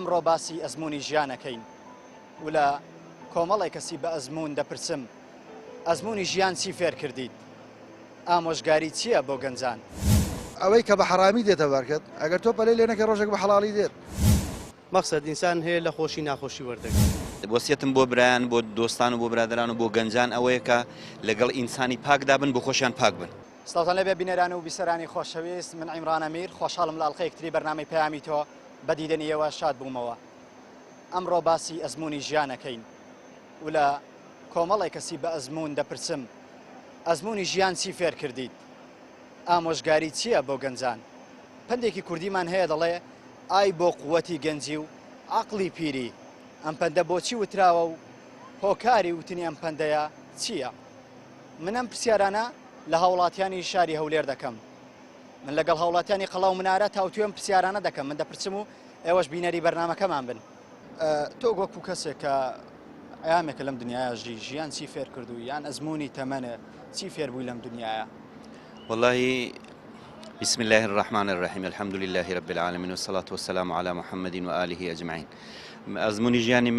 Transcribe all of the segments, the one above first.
ئەمڕۆ باسی ئەزمموی ژیانەکەین و لە کۆمەڵی کەسی بە ئەزممون دەپرسم ئەزمموی ژیان چی فێر کردیت؟ ئامۆژگاری چییە بۆ گەنجان؟ ئەوەی کە بە حرامی دێتە بەرکەت ئەگەر تۆ پەلەی لێنەکە ڕۆژێک بە حەڵاڵی دێت مەقسەد ئینسان هەیە لە خۆشی ناخۆشی وەردەگرێت. وەسیەتم بۆ برایان بۆ دۆستان و بۆ برادران و بۆ گەنجان ئەوەیە کە لەگەڵ ئینسانی پاکدا بن بۆ خۆشیان پاک بن. سڵاتان لەبێ بینەران و بیسەرانی خۆشەویست، من عیمران ئەمیر خۆشحاڵم لە ئەڵقەیەکتری بەرنامەی پەیامی تۆ بە دیدنیەوە شاد بوومەوە. ئەمڕۆ باسی ئەزمموی ژیانەکەین و لە کۆمەڵی کەسی بە ئەزممون دەپرسم ئەزمموی ژیان چی فێر کردیت؟ ئامۆژگاری چییە بۆ گەنجان؟ پندێکی کوردیمان هەیە دەڵێ ئای بۆ قووەتی گەنجی و عەقڵی پیری، ئەم پەندە بۆچی وتراوە و هۆکاری وتنی ئەم پەندەیە چییە؟ من ئەم پرسیارانە لە هاوڵاتیانی شاری هەولێر دەکەم. من لەگەڵ هاوڵاتیانی قەڵا و منارە تاوتوێ ئەم پرسیارانە دەکەم، من دەپرسم و ئێوەش بینەری بەرنامەکەمان بن. تۆ وەکو کەسێک کە ئەیامێکە لەم دنیاە ژیان چی فێر کردو یان ئەزمموی تەمەنە چی فێر بووی لەم دنیاە؟ والله بسم الله الرحمن الرحيم الحمد لله رب العالمين والصلاة والسلام على محمد وآله أجمعين. ئەزمموی ژیانی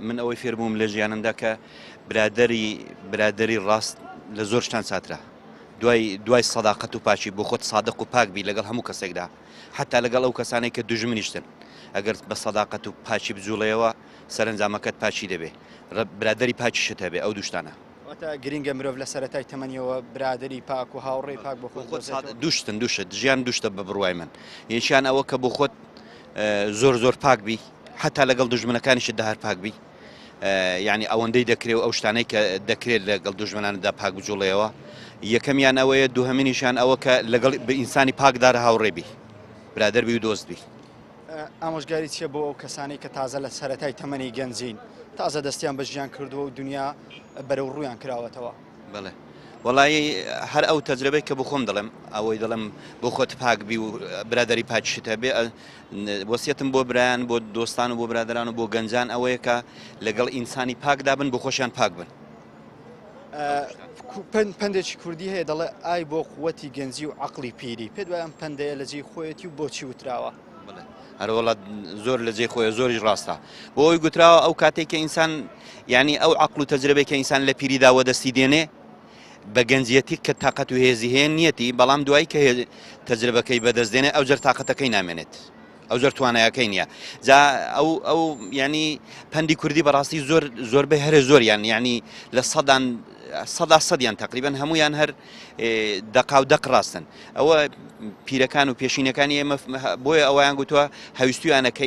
من ئەوەی فێر بووم لە ژیانمدا کە برادری ڕاست لە زۆر شتان ساترا، دوای سەداقەت و پاچی بۆ خۆت سادق و پاک بی لەگەڵ هەموو کەسێکدا، حتا لەگەڵ ئەو کەسانەی کە دوژمنیشتن، ئەگەر بە سەداقەت و پاچی بجوڵەیەوە سەرنجامەکەت پاچی دەبێ، برادری پاچیشت هەبێ. ئەو دوشتانە گرینگە مرۆڤ لە سەرەتای تەمەنیەوە برادری پاک و هاوڕێی پاک بۆ خۆت دوشت ژیان دوشتە بە بڕوای من. یەکیان ئەوە کە بۆ خۆت زۆر پاک بی، حتا لەگەڵ دوژمنەکانیشت هەر پاک بی، یعنی ئەوەندەی دەکرێت و ئەو شتانەی کە دەکرێت لەگەڵ دوژمناندا پاک بجوڵەوە. یەکەمیان ئەوەیە، دووهەمینیشان ئەوە کە لەگەڵ بە ئینسانی پاکدار هاوڕێ بی، برادر بی و دۆست بی. ئامۆژگاری چیە بۆ ئەو کەسانی کە تازە لە سەرەتای تەمەنی گەنجین، تازە دەستیان بە ژیان کردووە و دنیا بەرەو ڕوویان کراوەتەوە؟ بەڵێ وەڵی هەر ئەو تەجربەی کە بۆ خۆم دەڵێم ئەوەی دەڵێم بۆ خۆت پاک بی و برادری پاچیشت هەبێ. وەسیەتم بۆ برایان بۆ دۆستان و بۆ برادران و بۆ گەنجان ئەوەیە کە لەگەڵ ئینسانی پاکدا بن بۆ خۆشیان پاک بن. پندێکی کوردی هەیە دەڵێ ئای بۆ قووەتی گەنجی و عەقڵی پیری، پێت وایە ئەم پەندەیە لە جێی خۆیەتی و بۆچی وتراوە؟ هەروەڵات زۆر لە جێ خۆی زۆریش ڕاستە، بۆ ئەوی گوتراوە ئەو کاتێک کە ئینسان یعنی ئەو عەقڵ و تەجربەی کە ئینسان لە پیریداوە دەستی دێنێ بە گەنجەتی کە تااقەت و هێزی هەیە نیەتی، بەڵام دوایی کە تەجربەکەی بەدەستدێنێ ئەو جەر تااقەتەکەی نامێنێت، ئەو جەر توانایەکەی نییە. جا ئەو ینی پەندی کوردی بەڕاستی زۆربەی هەرە زۆریان، ینی لە سەدیان تقریبان هەمویان هەر دەقا و دەق ڕاستن. ئەوە پیرەکان و پێشینەکانی ئێمە بۆیە ئەویان گوتووە هەویستیانە کە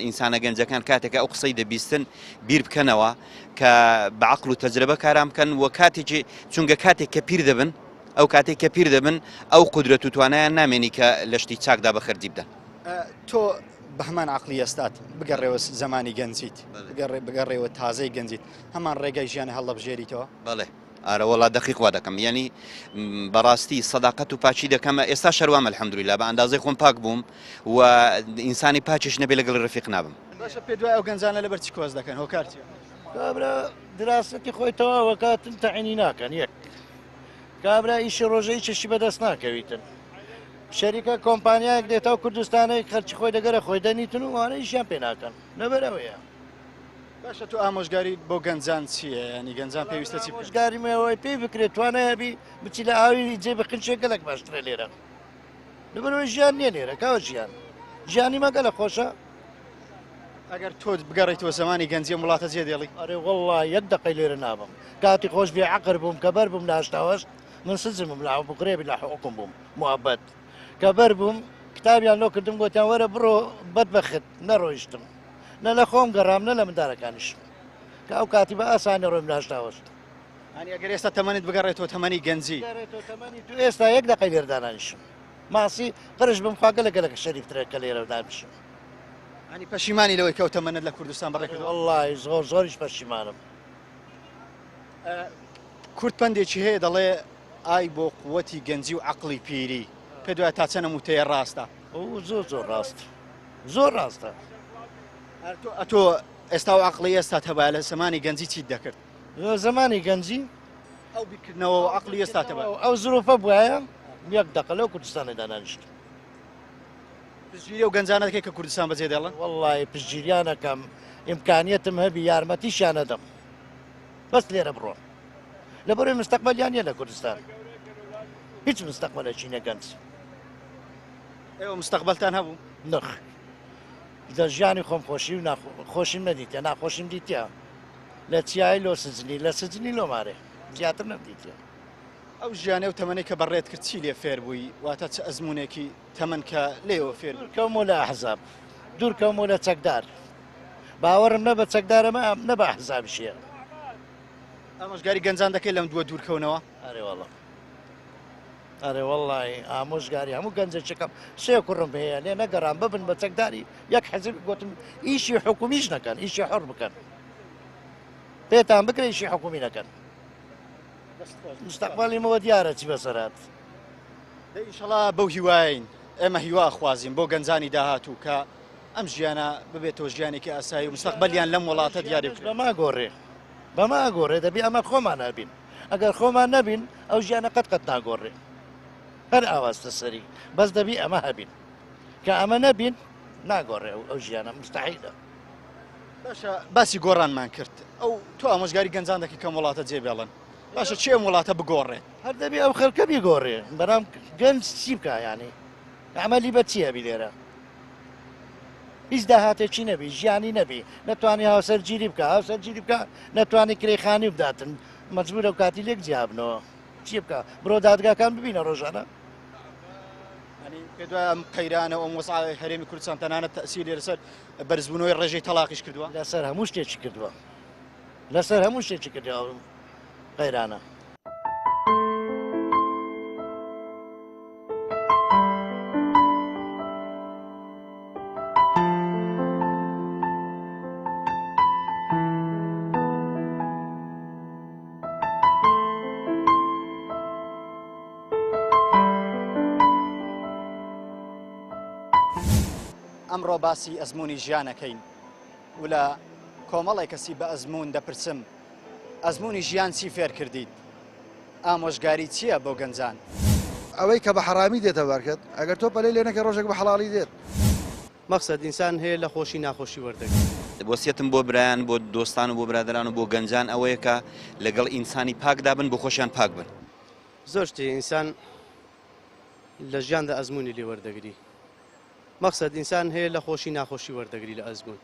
ئینسانە گەنجەکان کاتێکە ئەو قسەی دەبیستن بیر بکەنەوە کە بە عەقڵ و تەجربە کارام بکەن، و کاتێکی چونکە کاتێک کە پیر دەبن، ئەو کاتێک کە پیر دەبن ئەو قودرەت و توانایان نامێنی کە لە شتی چاکدا بەخەرجی بدەن. تۆ بە هەمان عەقڵی ئێستات بگەڕێەوە زمانی گەنجیت، بگەڕێەوە تازەی گەنجیت، هەمان ڕێگای ژیان هەڵەبژێریتەوە؟ بەڵێ ئارەوەڵا دقیق وا دەکەم، ینی بەڕاستی سەداقەت و پاچی دەکەمە. ئێستا شەروام الحەمدولیلا بە ئەندازەی خۆم پاک بووم و ئینسانی پاچیش نەبێ لەگەڵ ڕفیق نابم. باشە پێ دوای ئەو گەنجانە لەبەر چی کۆز دەکەن؟ هۆکار چییە؟ کابرا دراسەتی خۆیتەوە وەکاتن تەعینی ناکەن، یەک کابرا ئیشی ڕۆژەی چشی بەدەست ناکەویتن، شەریکە کۆمپانیایەک دێتەوە کوردستانەی خەرچی خۆی دەگەرە خۆی دەنیتن و وانە ئیشیان پێ ناکەن لەبەرەوەیە. باشە تۆ ئامۆژگاری بۆ گەنجان چییە؟ ینی گەنجان پێویستە چی؟ ئامۆژگاریمەوەی پێی بکرێت توانایەبی بچی لە ئاوی جێ بقنچێک گەلک باشترە لێرە، لەبەرەوەی ژیان نییە لێرە، کاوە ژیانی مەگەلە خۆشە. ئەگەر تۆ بگەڕێیتەوە زمانی گەنجی وڵاتە جێ دێڵی؟ ئەرێ وەڵڵا یەک دقەی لێرە نابم، کاتی خۆش بێ عەقر بووم کە بەر بووم ناشتاوەش من سزمم لە بقرێبی لە حقوقم بووم موابەت کە بەر بووم کتابیان لۆ کردم گوتیان وەرە بڕۆ بەدبەخت نەڕۆیشتم، نە لە خۆم گەڕام نە لە مندارەکانیشم، کە ئەو کاتی بە ئاسانی ڕۆیم ناشتاوەست. ئەنی ئەگەر ئێستا تەمەنیت بگەڕێتەوە تەمەنی گەنجی تەمەنی تو ئێستا یەک دقەی لێردانانیشم ماسی قرش بم خواگە لەگەلەکە شەریفترەکە لێرەدان بشم ئەنی پەشیمانی لەوەی کەوت تەمەنت لە کوردستان بەڕێکردەوە والله زۆریش پەشیمانم کورد پندێکی هەیە دەڵێ ئای بۆ قووەتی گەنجی و عەقڵی پیری پێ دوایە تا چەنە موتەیە ڕاستە زۆر ڕاست زۆر ڕاستە ئەتۆ ئێستا و عەقڵی ئێستا هەبا لە زمانی گەنجی چیت دەکرد زمانی گەنجی ئەو بیکردنەوە و عەقڵی ئێستا هەبا ئەو زروفە بواە یەک دقە لەو کوردستانی دانانیشت پزگیری و گەنجانە دەکەی کە کوردستان بەجێ دێڵن والله پشگیریانەکەم ئیمکانیەتم هەبی یارمەتیشیان نەدەم بەس لێرە بڕۆن لەبەرەوەی مستەقبەلیان نیە لە کوردستان هیچ مستەقبەلێکی نەگەنج ئێوە مستەقبەلتان هەبوو نخ لە ژیانی خۆم خۆشی و خۆشیم نەدیتە ناخۆشیم دیتە لە چیایی لۆ سجنی لە سجنی لۆمارێ زیاتر نەدیتە ئەو ژیانێ و تەمەنی کە بەڕێت کرد چی لێ فێر بووی واتە چ ئەزمونێکی تەمەن کە لێەوە فێر دوورکەومە لە ئەحزاب دوورکەومە لە چەکدار باوەڕم نە بە چەکدارەمە نە بە ئەحزابشیە ئامۆژگاری گەنجان دەکەی لەم دووە دوورکەونەوە ئەرێ وەڵی ئامۆژگاری هەموو گەنجێکەکەم سێ کوڕم هەیە لێ نەگەڕان ببن بە چەکداری یەک حەزب گوتم ئیشی حکومیش نەکەن ئیشی حڕ بکەن پێتان بکرێ ئیشی حکومی نەکەن مستەقبەڵیمەوە دیارە چی بەسەرات ئینشەڵا بەو هیواین ئێمە هیوا خوازیین بۆ گەنجانی داهاتوو کە ئەم ژیانە ببێتەوە ژیانێکی ئاسایی و مستەقبەلیان لەم وڵاتە دیاری بکرێت بەما گۆڕێ دەبی ئەمە خۆمان نبین ئەگەر خۆمان نەبین ئەو ژیانە قەت ناگۆڕێ هەر ئاواستە سەری بەس دەبی ئەمە هەبین کە ئەمە نەبین ناگۆڕێ ئەو ژیانە مستحیلە باشە باسی گۆڕانمان کرد ئەو تۆ ئامۆژگاری گەنجان دەکەی کەم وڵاتە جێبێڵن باشە چێ وڵاتە بگۆڕێت هەر دەبی ئەو خەڵکە بیگۆڕێ بەرام گەنج چی بکە ینی ئەمەلی بە چیە بی لێرە هیچ داهاتێکی نەبی ژیانی نەبی نەتوانی هاوسەرگیری بکە هاوسەرگیری بکە نەتوانی کرێخانی بداتن مەجبورە و کاتی لێک جیابنەوە چی بکە بڕۆ دادگاکان ببینە ڕۆژانە پێ دوای ئەم قەیرانە ئەو وەسعی هەرێمی کوردستان تەنانەت تەسیری لەسەر بەرزبوونەوەی ڕێژەی تەلاقیش کردووە لەسەر هەموو شتێکی کردووە لەسەر هەموو شتێکی کردووە قەیرانە ئەمڕۆ باسی ئەزمموی ژیانەکەین و لە کۆمەڵی کەسی بە ئەزممون دەپرسم ئەزمموی ژیان چی فێر کردیت ئامۆژگاری چییە بۆ گەنجان ئەوەی کە بە حرامی دێتە بەرکەت ئەگەر تۆ پەلەی لێنەکە ڕۆژێک بە حەڵاڵی دێت مەقسەد ئینسان هەیە لە خۆشی ناخۆشی وەردەگرێت بۆسیەتم بۆ برایان بۆ دۆستان و بۆ برادران و بۆ گەنجان ئەوەیە کە لەگەڵ ئینسانی پاکدا بن بۆ خۆشیان پاک بن زۆر شتێ ئینسان لە ژیاندا ئەزمموی لێ وەردەگری مەقسەد ئینسان هەیە لە خۆشی ناخۆشی وەردەگری لە ئەزممون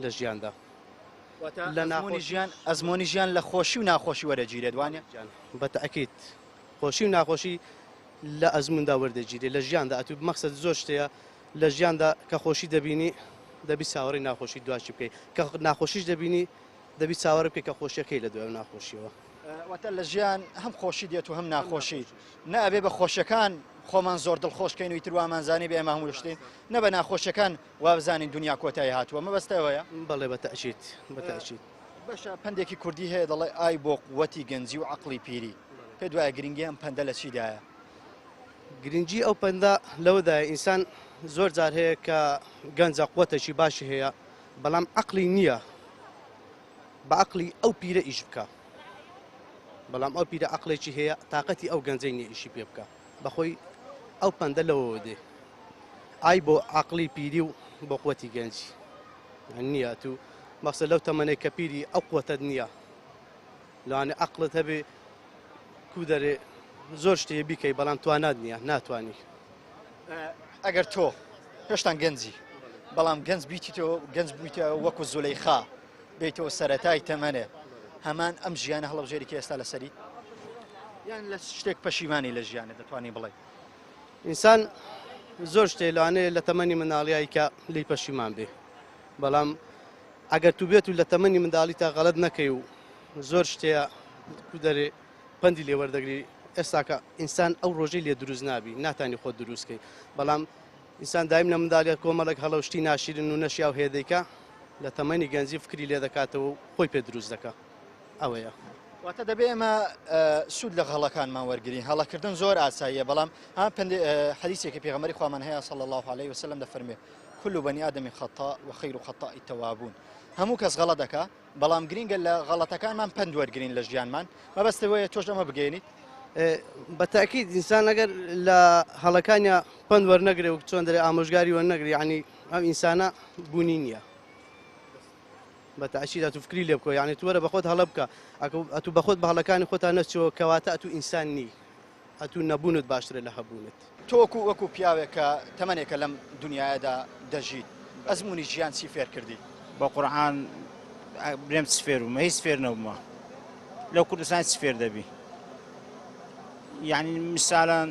لە ژیاندا ئەزمموی ژیان لە خۆشی و ناخۆشی وەرەگیرێت وانە بە تەئەکید خۆشی و ناخۆشی لە ئەزمموندا وەردەگیرێ لە ژیاندا ئەتو مەقسەد زۆر شتەیە لە ژیاندا کە خۆشی دەبینی دەبی چاوەڕی ناخۆشی دواشی بکەیت کە ناخۆشیش دەبینی دەبی چاوەڕ بکەیت کە خۆشیەکەی لە دوای ناخۆشیەوە واتە لە ژیان هەم خۆشی دێت و هەم ناخۆشی نەبێ بە خۆشەکان خۆمان زۆر دڵخۆشکەین و تروامانزانی بێ ئەمە هەموو شتین نە بە ناخۆشەکان وا بزانین دنیا کۆتایی هاتووە مەبەستەوەیە بەڵێ بە تەئەکید بە تەئەکید باشە پندێکی کوردی هەیە دەڵێ ئای بۆ قووەتی گەنجی و عەقڵی پیری پێ دوایە گرنگی ئەم پەندە لە چیدایە گرنگی ئەو پەندە لەوەدایە ئینسان زۆر جار هەیە کە گەنجە قووەتێکی باشی هەیە بەڵام عەقڵی نییە بە عەقڵی ئەو پیرە ئیش بکە بەڵام ئەو پیرە عەقڵێکی هەیە تااقەتی ئەو گەنجەی نییە ئیشی پێ بکە بەخۆی ئەو پەندە لەوەوە دێ ئای بۆ عەقڵی پیری و بۆ قووەتی گەنجی نییە تو مەقسەد لەو تەمەنەی کە پیری ئەو قووەتت نییە لەوانێ عەقڵت هەبێ کو دەرێ زۆر شتێ بیکەی بەڵام توانات نییە ناتوانی ئەگەر تۆ هێشتان گەنجی بەڵام گەنج بیتیتەوە گەنج بوویتە وەکو زولەیخا بیتەوە سەرەتای تەمەنێ هەمان ئەم ژیانە هەڵەبژێریکە ئێستا لەسەریت یان لە شتێک پەشیمانی لە ژیانە دەتوانانی بڵێ ئینسان زۆر شتێ لەوانەیە لە تەمەنی منداڵیایی کە لی پەشیمان بێ بەڵام ئەگەر تو بێت و لە تەمەنی منداڵی تا غەڵەت نەکەی و زۆر شتەیە دەرێ پەندی لێ وەردەگری ئێستا کە ئینسان ئەو ڕۆژەی لێ دروست نابی ناتانی خۆت دروستکەی بەڵام ئینسان دایم لە منداڵێت کۆمەڵک هەڵەشتی ناشیرن و نەشیا و هێدەیکە لە تەمەنی گەنجی فکری لێ دەکاتەوە و خۆی پێ دروست دەکات ئەوەیە. واتە دەبێ ئێمە سوود لە هەڵەکانمان وەرگین هەڵەکردن زۆر ئاساییە بەڵام حەدیثێکی پێغەمبەری خوامان هەیە صلی الله عليه وسلم دەفەرمێ كل بني آدم خطاء وخير خطاء التوابون هەموو کەس غەڵەت دەکا بەڵام گرینگە لە غەڵەتەکانمان پند وەرگرین لە ژیانمان مەبەستەوەیە تۆش ئەمە بگەێنیت بەتاکید ئینسان ئەگەر لە هەڵەکانیە پند وەرنەگرێ و چۆن دەرێ ئامۆژگاری وەرنەگری ینی ئەم ئینسانە بوونی نییە بەتەعشیدا تو فکری لێ بکۆ یعنی تووەرە بەخۆت هەڵە بکە ئەتو بەخۆت بە هەڵەکانی خۆتان نەچەوە کەواتە ئەتو ئینسان نی ئەتو نەبوونت باشترە لە هەبوونت تۆ وەکو پیاوێک کە تەمەنێکە لەم دنیاەدا دەژیت ئەزمموی ژیان چی فێر کردی بە قورعان برێم چ فێر بوومە هیچ فێر نەبوومە لەو کوردستان چ فێر دەبی یعنی مثالان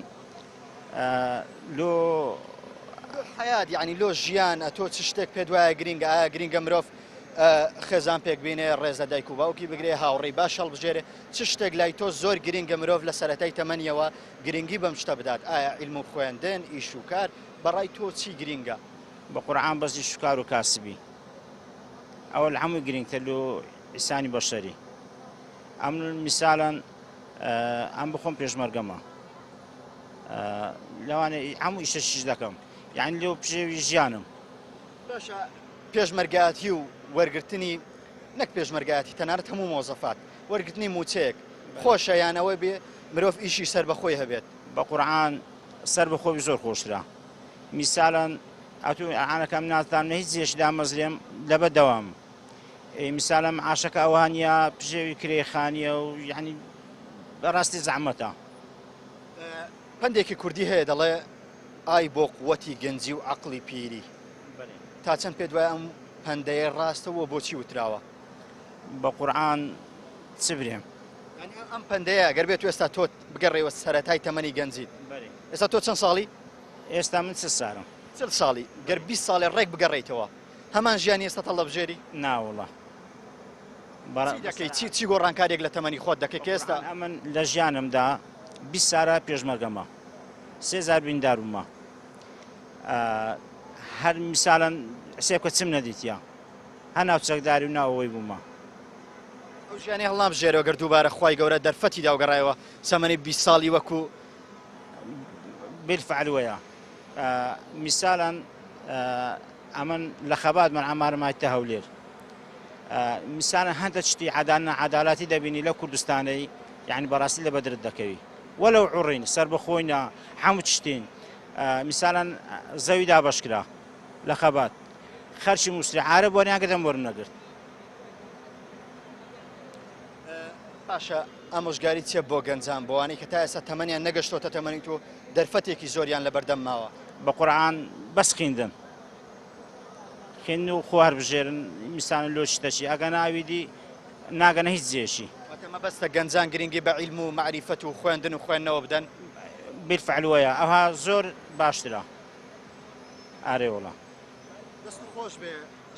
لۆ حیات یعنی لۆ ژیان تۆ چ شتێک پێ دوایە گرینگە ئایا گرینگە مرۆڤ خێزان پێک بینێ ڕێزە دایک و باوکی بگرێ هاوڕێی باش هەڵبژێرێ چ شتێک لای تۆ زۆر گرینگە مرۆڤ لە سەرەتای تەمەنیەوە گرنگی بەم شتە بدات ئایا عیلم و خوێندن ئیش و کار بەڕای تۆ چی گرینگە بە قورعان بەسی شکار و کاسبی ئەوە لە هەمووی گرنگتر لۆ ئینسانی بەشەری ئەم میسالان ئەم بخۆم پێشمەرگەمە لەوانێ هەموو ئیشەشیش دەکەم یعنی لێو پێوی ژیانم پێشمەرگاتی و وەرگرتنی نەک پێشمەرگاتی تەنانەت هەموو مۆزەفات وەرگرتنی موچەیەک خۆشە یانەوەی بێ مرۆڤ ئیشی سەر بەخۆی هەبێت بە قورعان سەر بەخۆی زۆر خۆشرا میسالان ئەتو ئەعانەکەم ناتانە هیچ جێشدا مەزرێم لەبە دەوام میسالم عاشەکە ئەوانە پژێوی کرێخانیە و یعنی بەڕاستی زەحمەتە پندێکی کوردی هەیە دەڵێ ئای بۆ قووەتی گەنجی و عەقڵی پیری تا چەند پێ دوای ئەم پەندەیە ڕاستەوە بۆچی وتراوە بە قورعان چ برێم ئەم پەندەیە گەر بێت ئێستا تۆ بگەڕێەوە سەرەتای تەمەنی گەنجیت ئێستا تۆ چەند ساڵی ئێستا من چ ساڵم 40 ساڵی گەر 20 ساڵی ڕێک بگەڕێیتەوە هەمان ژیانی ئێستا تەڵەبژێری ناوڵە دەکەی چی گۆڕانکارێک لە تەمەنی خۆت دەکەی کە ئێستا ئەمن لە ژیانمدا 20 سارە پێشمەرگەمە 3000 بیندارومە هەر میساڵەن حسێبکە چم نەدیتە هە ناوچەکداری و ناوەوەی بوومە ئەو ژیانی هەڵنابژێرەوە گەر دووبارە خوای گەورە دەرفەتی داوگەڕایەوە سەمەنی 20 ساڵی وەکو بالفعل وەیە میساڵەن ئەمن لە خەبات من ئامارمایتە هەولێر میساڵەن هەندە شتی عەدالاتی دەبینی لە کوردستانەی یعنی بەڕاستی لە بەدرت دەکەوی وەلەو عوڕین سەر بەخۆینە هەموو شتین میساڵەن زەوی دابەشکرا لە خەبات خەرشی موسلی عارە بۆنیان کردم وەرنەگرت باشە ئامۆژگاری چێ بۆ گەنجان بۆوانەی کە تا ئێستا تەمەنیان نەگەشتۆتە تەمەنی تۆ دەرفەتێکی زۆریان لە بەردەم ماوە بە قورعان بەس خوێندن خوێندن و خۆ هەڵبژێرن میساڵن لۆ شتەشی ئەگە ناویدی ناگەنە هیچ جێشی مەبەستە گەنجان گرنگی بە عیلم و معریفەت و خوێندن و خوێندنەوە بدەن بالفعل وەیە ئەوها زۆر باشترە ئارێ وڵە دەست خۆش بێ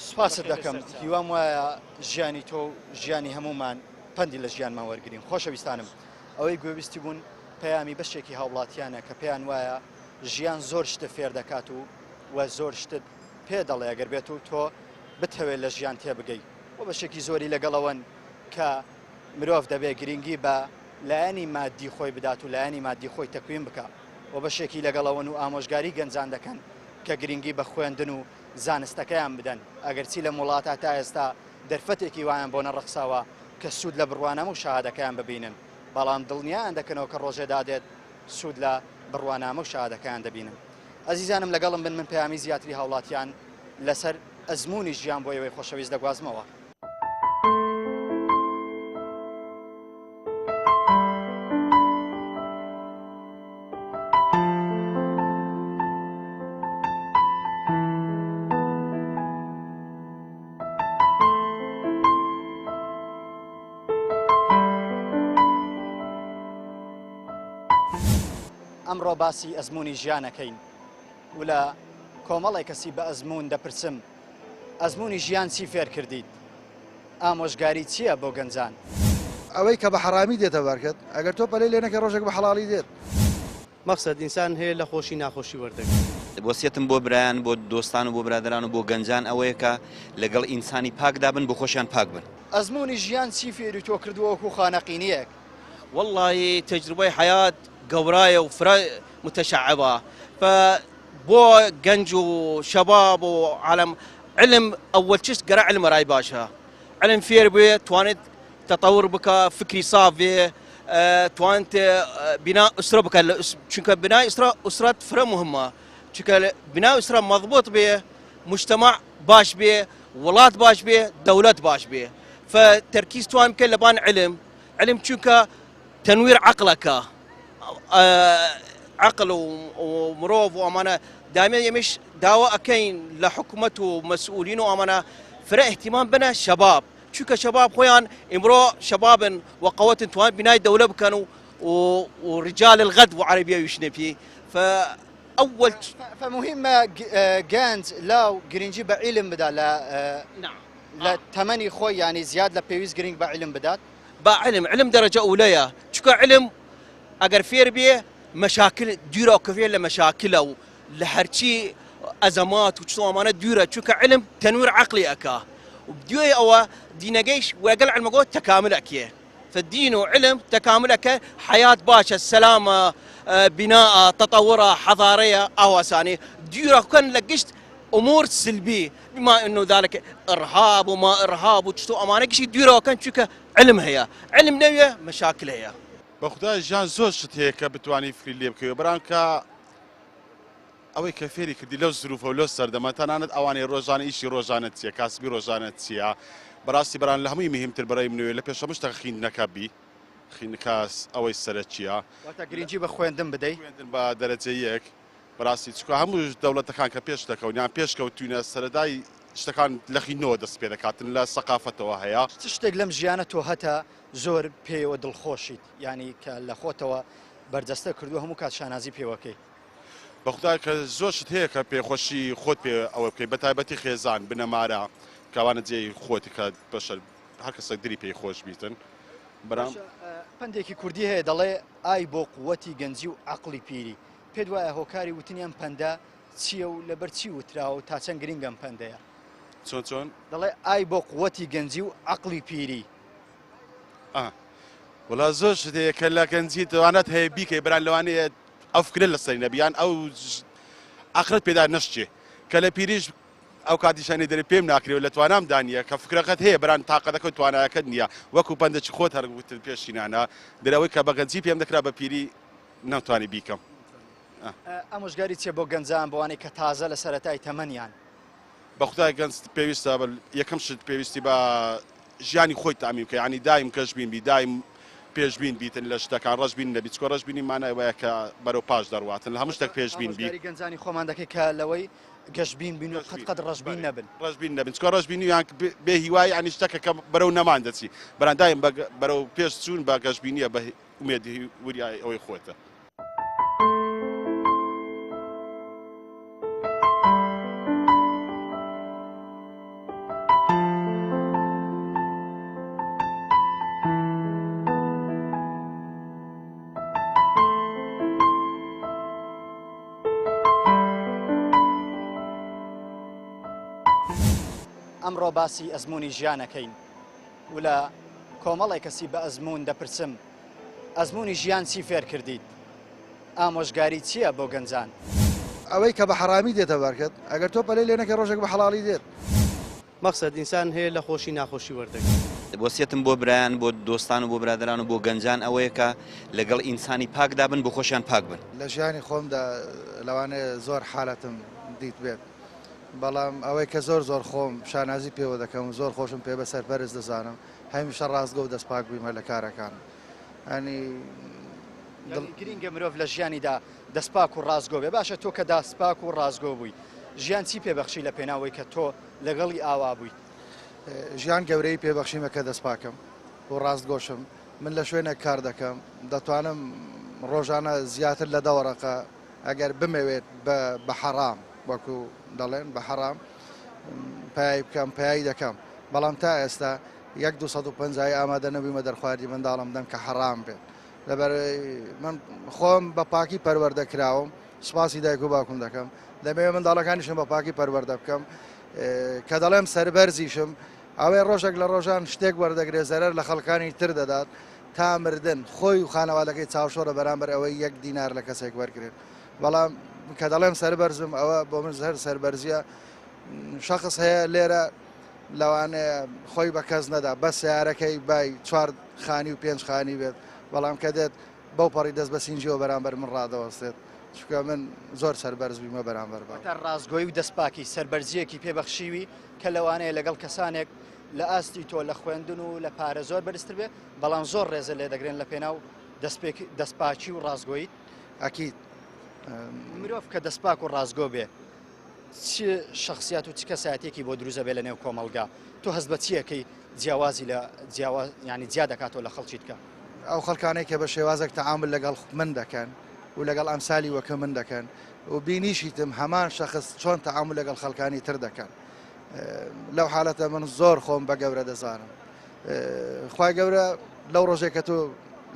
سوپاست دەکەم هیوام وایە ژیانی تۆ ژیانی هەمومان پەندی لە ژیانمان وەرگرین خۆشەویستانم ئەوەی گوێویستی بوون پەیامی بەشێکی هاوڵاتیانە کە پێیان وایە ژیان زۆر شتە فێر دەکات و زۆر شتت پێ دەڵێ ئەگەر بێت و تۆ بتەوێت لە ژیان تێبگەی و بەشێکی زۆری لەگەڵەوەن کە مرۆڤ دەبێت گرنگی بە لایەنی مادی خۆی بدات و لایەنی مادی خۆی تەکوین بکە و بەشێکی لەگەڵەوەن و ئامۆژگاری گەنجان دەکەن کە گرنگی بە خوێندن و زانستەکەیان بدەن ئەگەرچی لە وڵاتە تا ئێستا دەرفەتێکی وایان بۆ نەڕەخساوە کە سوود لە بڕوانەم و شەهادەکەیان ببینن بەڵام دڵنیایان دەکەنەوە کە ڕۆژێدا دێت سوود لە بڕوانامە و شەهادەکەیان دەبینن ئەزیزانم لەگەڵم بن من پەیامی زیاتری هاوڵاتیان لەسەر ئەزمموی ژیان بۆ ئەوەی خۆشەویست دەگوازمەوە ئەمڕۆ باسی ئەزمموی ژیانەکەین و لە کۆمەڵی کەسی بە ئەزممون دەپرسم ئەزمموی ژیان چی فێر کردیت؟ ئامۆژگاری چییە بۆ گەنجان؟ ئەوەی کە بە حرامی دێتە بەرکەت ئەگەر تۆ پەلەی لێ نەکە ڕۆژێک بە حەڵاڵی دێت مەقسەد ئینسان هەیە لە خۆشی ناخۆشی وەردەگرێت. وەسیەتم بۆ برایان بۆ دۆستان و بۆ برادران و بۆ گەنجان ئەوەیە کە لەگەڵ ئینسانی پاکدا بن بۆ خۆشیان پاک بن. ئەزمموی ژیان چی فێری تۆ کردووەکو خانەقینیەک؟ والله تجربة حياة قوراية وفرا متشعبة فبو جنج وشباب وعالم علم أول شيء قرأ علم راي باشا علم فير بيه توانت تطور بك فكري صافي توانت بناء أسرة بك شنك بناء أسرة فرا مهمة شنك بناء أسرة مضبوط به مجتمع باش به ولات باش به دولة باش به فتركيز توان كل لبان علم شنك تنوير عقلك عقل ومروف وامانه دائما يمش دعوه اكين لحكومته ومسؤولين وامانه فرق اهتمام بنا شباب شو شباب خويان امرو شباب وقوات توان بناء الدوله كانوا ورجال الغد وعربيه يشني فيه فاول فمهمه جانز لاو جرينجي بعلم بدا لا نعم لا ثماني خوي يعني زياد لبيويز جرينج بعلم بدات علم درجة أولية شو علم أجر فير بيه مشاكل ديرة وكفية لمشاكل لهرشي أزمات وشو أمانة ديرة شو علم تنوير عقلي أكا وبديوي أو دينجيش وأقل علم قوة تكامل أكيه فالدين وعلم تكامل أكا حياة باشا السلامة بناء تطورة حضارية أو أساني ديرة كان لقشت امور سلبيه بما انه ذلك ارهاب وما ارهاب وشتو امانه شي ديرو كان شوكه علم هي علم نويه مشاكل هي بەخدا ژیان زۆر شت هەیە کە بتوانانی فری لێ بکەوە بەران کە ئەوەی کە فێری کردی لەو زروفە و لەو سەردەما تەنانەت ئەوانەی ڕۆژانە ئیشی ڕۆژانە چییە کاسبی ڕۆژانە چییە بەڕاستی بەران لە هەمووی مهمتر بەڕێی منوێ لە پێش هەموو شتە خینەکە بی خینکاس ئەوەی سەرە چییە واتە گرنگی بە خوێندن بدەیت بە دەرەجە یەک بەڕاستی چکە هەموو دەوڵەتەکان کە پێش دەکەون یان پێشکەوتوینە سەرەدای شتەکان لەخینەوە دەست پێ دەکاتن لە سەقافەتەوە هەیە شتێک لەم ژیانە تۆ هەتا زۆر پێوە دڵخۆشیت ینی کە لە خۆتەوە بەردەستە کردو هەموو کات شانازی پێوەکەی بەخدا کە زۆر شت هەیە کە پێخۆشی خۆت پێ ئەوە بکەیت بە تایبەتی خێزان بنەمارە کاوانە جێی خۆتی کە بەشەر هەر کەسێک دری پێی خۆش بیتن بەرام پندێکی کوردی هەیە دەڵێ ئای بۆ قووەتی گەنجی و عەقڵی پیری پێت وایە هۆکاری وتنیان پەندە چییە و لەبەر چی وتراوە و تا چەند گرنگم پەندەیە چۆن دەڵێ ئای بۆ قووەتی گەنجی و عەقڵی پیری وڵا زۆر شت هەیە کە لە گەنجی دەوانێت هەیە بیکەی بەران لەوانەیە ئەو فکرە لەسەری نەبیان ئەو ئاخرەت پێدا نەشتێ کە لە پیریش ئەو کاتیشانی دەری پێم ناکرێت لە توانام دانیە کە فکرەکەت هەیە بەران تااقەتەکە و توانایەکەت نییە وەکو پندێکی خۆت هەرگوتن پێشینانە دەرەوەی کە بە گەنجی پێم دەکرا بە پیری ناتوانانی بیکەم ئەمۆژگاری چێ بۆ گەنجان بۆوانەی کە تازە لە سەرەتای تەمەنیان بە خودای گەنج پێویستە یەکەم شت پێویستی بە ژیانی خۆی تامی بکە ینی دایم کەشبین بی دایم پێشبین بیتن لە شتەکان ڕژبین نەبی چکۆ ڕژبینی مانای وایە کە بەرەو پاش دەڕواتن لە هەموو شتێک پێشبین بی گەنجانی خۆمان دەکەی کە لەوەی گەشبین بین و قەت ڕژبین نەبن ڕژبین نەبن چکۆ ڕژبینی یان بێ هیوای ینی شتەکە کە بەرەو نەمان دەچی بەران دایم بەرەو پێش چوون بە گەشبینیە بە ئومێدی وریای ئەوەی خۆتە ئەمڕۆ باسی ئەزمموی ژیانەکەین و لە کۆمەڵی کەسی بە ئەزممون دەپرسم ئەزمموی ژیان چی فێر کردیت ئامۆژگاری چییە بۆ گەنجان ئەوەی کە بە حرامی دێتە بەرکەت ئەگەر تۆ پەلەی لێ نەکە ڕۆژێک بە حەڵاڵی دێت مەقسەد ئینسان هەیە لە خۆشی ناخۆشی وەردەگرێت. وەسیەتم بۆ برایان بۆ دۆستان و بۆ برادران و بۆ گەنجان ئەوەیە کە لەگەڵ ئینسانی پاکدا بن بۆ خۆشیان پاک بن. لە ژیانی خۆمدا لەوانەیە زۆر حالەتم دیت بێت بەڵام ئەوەی کە زۆر خۆم شانازی پێوە دەکەم و زۆر خۆشم پێ بەسەر بەرز دەزانم هەمیشە ڕاستگە و دەست پاک بوویمە لە کارەکان ینی گرینگە مرۆڤ لە ژیانیدا دەستپاک و ڕازگۆ بێ باشە تۆ کە دەستپاک و ڕازگۆ بووی ژیان چی پێبەخشی لە پێناوەی کە تۆ لەگەڵی ئاوا بوویت ژیان گەورەی پێبەخشیمە کە دەستپاکم و ڕاستگۆشم من لە شوێنێک کار دەکەم دەتوانم ڕۆژانە زیاتر لە دەوەڕەکە ئەگەر بمەوێت بە حەرام وەکو دەڵێن بە حەرام پای بکەم پایی دەکەم بەڵام تا ئێستا یەک 250 ئامادە نەبوویمە دەرخواردی منداڵم دەم کە حەرام بێت لەبەر من خۆم بە پاکی پەروەردەکراوم سوپاسی دایک و باوکم دەکەم دەبێت منداڵەکانیشم بە پاکی پەروەردە بکەم کە دەڵێم سەربەرزیشم ئەوەی ڕۆژێک لە ڕۆژان شتێک وەردەگرێت زەرەر لە خەڵکانی تر دەدات تا مردن خۆی و خانەوادەکەی چاوشۆرە بەرامبەر ئەوەی 1 دینار لە کەسێک وەرگێت بەڵام کە دەڵێم سەربەرزم ئەوە بۆ من زەر سەربەرزیە شخص هەیە لێرە لەوانەیە خۆی بە کەس نەدا بە سیارەکەی بای 4 خانی و 5 خانی بێت بەڵام کە دێت بەو پەڕی دەست بە سینجیەوە بەرامبەر من ڕادەوەستێت چکە من زۆر سەربەرز بوومە بەرامبەر بە ڕازگۆی و دەستپاکی سەربەرزیەکی پێبەخشیوی کە لەوانەیە لەگەڵ کەسانێک لە ئاستی تۆ لە خوێندن و لە پارە زۆر بەرزتر بێ بەڵام زۆر ڕێزە لێ دەگرێن لە پێناو دەستپاکی و ڕازگۆیی ئەکید مرۆڤ کە دەستپاک و ڕازگۆ بێ چ شخصیات و چ کەسایەتێکی بۆ دروزە بێ لە نێو کۆمەلگا تۆ هەست بە چیەکەی جیاوازی لە ینی جیا دەکاتەوە لە خەڵکی بکە ئەو خەڵکانێک کە بە شێوازێک تەعامل لەگەڵ من دەکەن و لەگەڵ ئەمسالی وەکە من دەکەن و بینیشیتم هەمان شەخص چۆن تەعامل لەگەڵ خەڵکانی تر دەکەن لەو حالەتە من زۆر خۆم بە گەورە دەزانم خوای گەورە لەو ڕۆژێک کە تۆ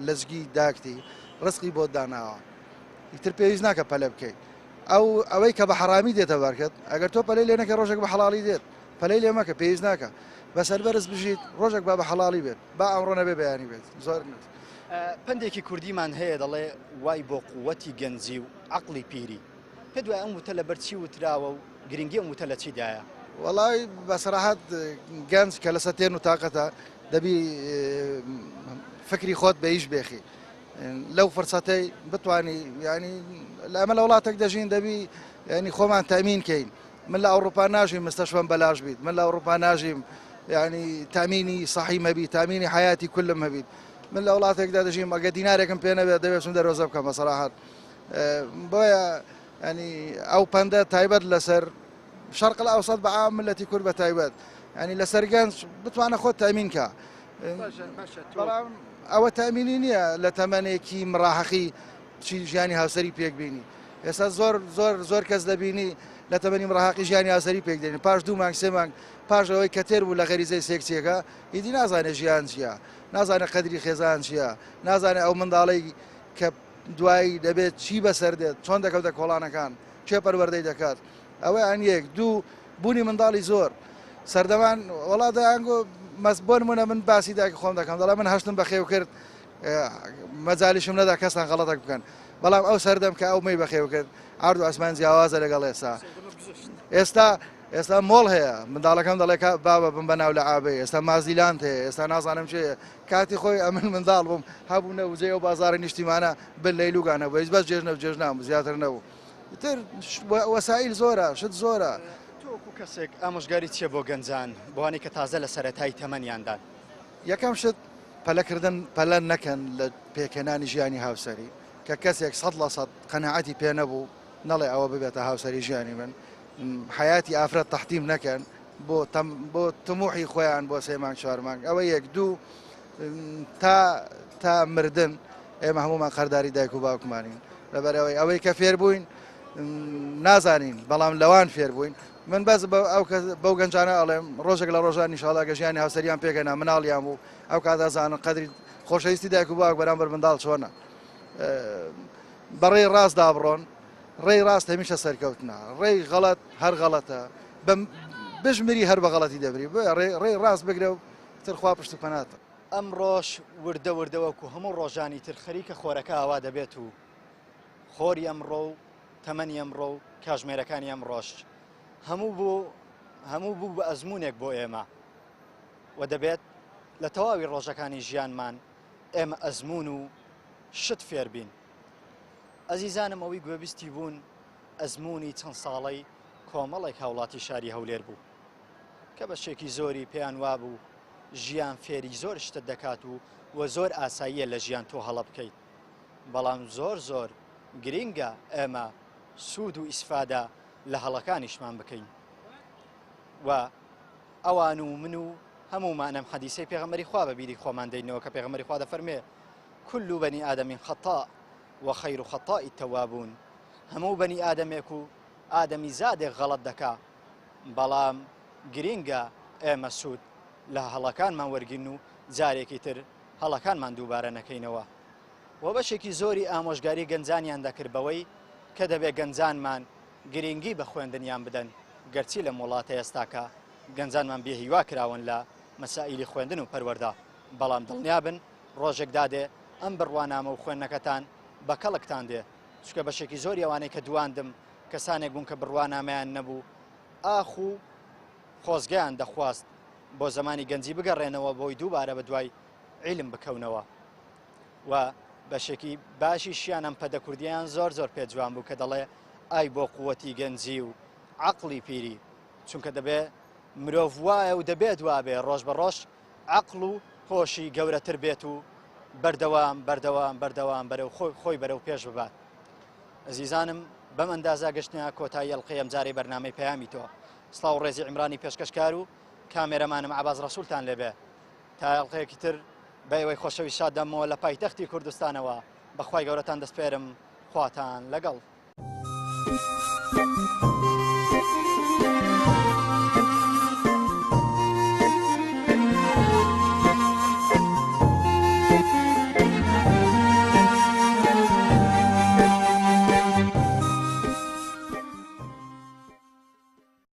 لەزگی داکتی ڕسقی بۆ داناوە ئیتر پێویست ناکە پەلە بکەیت ئەوەی کە بە حرامی دێتە بەرکەت ئەگەر تۆ پەلەی لێ نەکە ڕۆژێک بە حەڵاڵی دێت پەلەی لێ مەکە پێویست ناکە بەسەر بەرز بژیت ڕۆژێک با بە حەڵاڵی بێت با ئەمڕۆ نەبێ بەیانی بێت زۆر پندێکی کوردیمان هەیە دەڵێ وای بۆ قووەتی گەنجی و عەقڵی پیری پێ دوای ئەم وتە لە بەرچی وتراوە و گرنگی ئەم وتە لە چیدایە وەڵای بەسەراحەت گەنج کە لەسەر تێن و تااقەتە دەبی فکری خۆت بە هیچ بێخی لەو فرسەتەی بتوانی ینی لە ئەمە لە وڵاتێک دەژین دەبی ینی خۆمان تامین کەین من لە ئەوروپا ناژیم مستەشفەم بەلاژ بیت من لە ئەوروپا ناژیم ینی تامینی صحی مەبی تامینی حیاتی کلم هەبیت من لە وڵاتێکدا دەژیم ئەگە دینارێکم پێ نەبێت دەبێت چون دەرۆزە بکەم بەسەراحەت بۆیە ینی ئەو پەندە تایبەت لەسەر شەرق الأوسط بە عام ملەتی کورد بە تایبەت ینی لەسەر گەنج بتوانە خۆت تامین کە بەڵام ئەوە تامینی نییە لە تەمەنێکی مڕاحەقی ژیانی هاوسەری پێک بینی ئێستا زۆر کەس دەبینی لە تەمەنی مڕاحەقی ژیانی هاوسەری پێک دێنی پاش 2 مانگ 3 مانگ پاش ئەوەی کە تێر بوو لە غەریزەی سێکسیەکە ئیدی نازانێت ژیان چییە نازانێت قەدری خێزان چییە نازانێت ئەو منداڵی کە دوایی دەبێت چی بەسەر دێت چۆن دەکەوتە کۆڵانەکان چێ پەروەردەی دەکات ئەوەی ئەن 1 2 بوونی منداڵی زۆر سەردەمان وڵاتە ئەنگۆ بۆ نمونە من باسی دایک خۆم دەکەم دەڵێ من هەشتم بەخێو کرد مەجالیشم نەدا کەسان غەڵەتێک بکەن بەڵام ئەو سەردەم کە ئەو مەی بەخێو کرد ئارد و ئاسمان جیاوازە لەگەڵ ئێستا مۆڵ هەیە منداڵەکەم دەڵێ بابە بم بەناو لە ئابێ ئێستا مازیلانت هەیە ئێستا نازانم چێ کاتی خۆی ئەمن منداڵ بووم هەبوو نەوجێ و بازاڕی نیشتیمانە بل لەیلوگانە بەیز بەس جێژنە و جێژنام زیاتر نەبوو تر وەسایل زۆرە شت زۆرە تۆکو کەسێک ئامۆژگاری چیە بۆ گەنجان بۆوانی کە تازە لە سەرەتای تەمەنیاندان یەکەم شت پەلەکردن پەلەن نەکەن لە پێکەنانی ژیانی هاوسەری کە کەسێک 100% قەنەعەتی پێ نەبوو نەڵێ ئەوە ببێتە هاوسەری ژیانی من حیاتی ئافرەت تەحتیم نەکەن بۆ تموحی خۆیان بۆ 3 مانگ 4 مانگ ئەوە 1 2 تا مردن ئێمە هەمومان خەرداری دایک و باوکمانین لەبەرەوەی ئەوەی کە فێر بووین نازانین بەڵام لەوان فێر بووین من بەس بەو گەنجانە ئەڵێم ڕۆژێک لە ڕۆژان نیشاڵا گەژیانی هاوسەریان پێکەنا مناڵیان بوو ئەو کاتەزانن قەدری خۆشەویستی دایک و باوک بەرامبەر منداڵ چۆنە بەڕێی ڕاست دابڕۆن ڕێی ڕاست هەمیشە سەرکەوتنە ڕێی غەڵەت هەر غەڵەتە بژمری هەر بە غەڵەتی دەبری ڕێی ڕاست بگرە و ترخوا پشت و پەناتە ئەم ڕۆژ وردە وردەوەکو هەموو ڕۆژانی تر خەریکە خۆرەکە ئاوا دەبێت و خۆری ئەمڕۆ و تەمەنی ئەمڕۆ و کاژمێرەکانی ئەم ڕۆژ هەموو بوو بە ئەزمونێک بۆ ئێمە و دەبێت لە تەواوی ڕۆژەکانی ژیانمان ئێمە ئەزمون و شت فێر بین ئەزیزانم ئەوەی گوێبیستی بوون ئەزمموی چەند ساڵەی کۆمەڵێک هاوڵاتی شاری هەولێر بوو کە بەشێکی زۆری پێیان وابوو ژیان فێری زۆر شتت دەکات و زۆر ئاساییە لە ژیان تۆ هەڵە بکەیت بەڵام زۆر گرینگە ئێمە سوود و ئیسفادا لە هەڵەکانیشمان بکەین و ئەوان و من و هەمومانم حەدیسەی پێغەمبەری خوا بەبیری خۆمان دەینەوە کە پێغەمبەری خوا دەفەرمێ كل بني آدم خطاء وخير خطاء التوابون هەموو بەنی ئادەمێک و ئادەمی زادێک غەڵەت دەکا بەڵام گرینگە ئێمە سوود لە هەڵەکانمان وەرگین و جارێکی تر هەڵەکانمان دووبارە نەکەینەوە و بەشێکی زۆری ئامۆژگاری گەنجانیان دەکرد بەوەی کە دەبێت گەنجانمان گرنگی بە خوێندنیان بدەن گەرچی لە وڵاتە ئێستاکە گەنجانمان بێهیوا کراون لە مەسائیلی خوێندن و پەروەردا بەڵام دڵنیابن ڕۆژێک دادێ ئەم بڕوانامە و خوێندنەکەتان بە کەڵکتان دێ چکە بەشێکی زۆری ئەوانەی کە دواندم کەسانێک بوون کە بڕوانامەیان نەبوو ئاخ و خۆزگەیان دەخواست بۆ زمانی گەنجی بگەڕێنەوە بۆی دووبارە بە دوای عیلم بکەونەوە و بەشێکی باشی شیان ئەم پەدە کوردیان زۆر پێجوان بوو کە دەڵێ ئای بۆ قووەتی گەنجی و عەقڵی پیری چونکە دەبێ مرۆڤ وایە و دەبێت وابێ ڕۆژ بە ڕۆژ عەقڵ و هۆشی گەورەتر بێت و بەردەوام بەرەو خۆی بەرەو پێش ببات ئەزیزانم بەم ئەندازە گەشتنیا کۆتایی ئەڵقەی ئەمجارەی بەرنامەی پەیامی تۆ سڵاو ڕێزی عیمرانی پێشکەشکار و کامێرەمانم عەباس ڕەسوولتان لێبێ تا ئەڵقەیەکی تر بە ئێوەی خۆشەوی شادەمەوە لە پایتەختی کوردستانەوە بەخوای گەورەتان دەسپێرم خواتان لەگەڵ